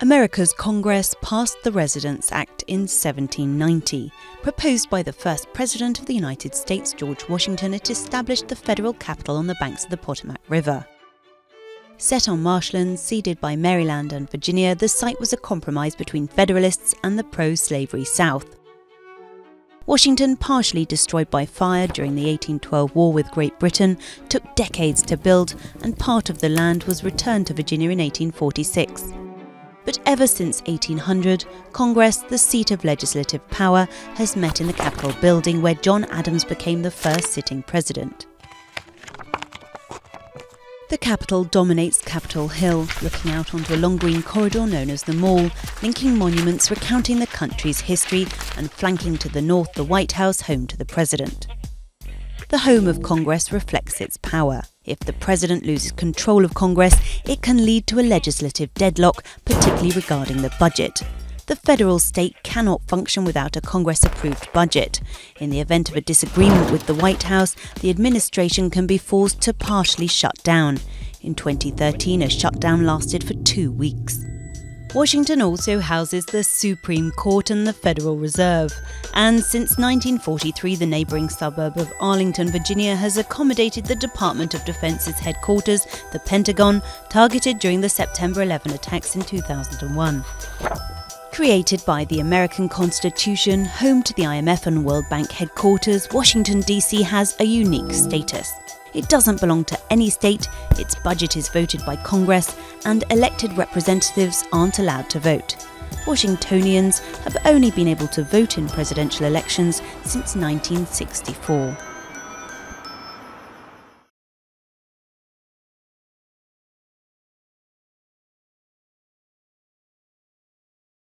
America's Congress passed the Residence Act in 1790. Proposed by the first President of the United States, George Washington, it established the federal capital on the banks of the Potomac River. Set on marshlands ceded by Maryland and Virginia, the site was a compromise between Federalists and the pro-slavery South. Washington, partially destroyed by fire during the 1812 war with Great Britain, took decades to build, and part of the land was returned to Virginia in 1846. But ever since 1800, Congress, the seat of legislative power, has met in the Capitol building, where John Adams became the first sitting president. The Capitol dominates Capitol Hill, looking out onto a long green corridor known as the Mall, linking monuments recounting the country's history, and flanking to the north the White House, home to the president. The home of Congress reflects its power. If the president loses control of Congress, it can lead to a legislative deadlock, particularly regarding the budget. The federal state cannot function without a Congress-approved budget. In the event of a disagreement with the White House, the administration can be forced to partially shut down. In 2013, a shutdown lasted for 2 weeks. Washington also houses the Supreme Court and the Federal Reserve, and since 1943 the neighbouring suburb of Arlington, Virginia has accommodated the Department of Defense's headquarters, the Pentagon, targeted during the September 11 attacks in 2001. Created by the American Constitution, home to the IMF and World Bank headquarters, Washington, D.C. has a unique status. It doesn't belong to any state, its budget is voted by Congress, and elected representatives aren't allowed to vote. Washingtonians have only been able to vote in presidential elections since 1964.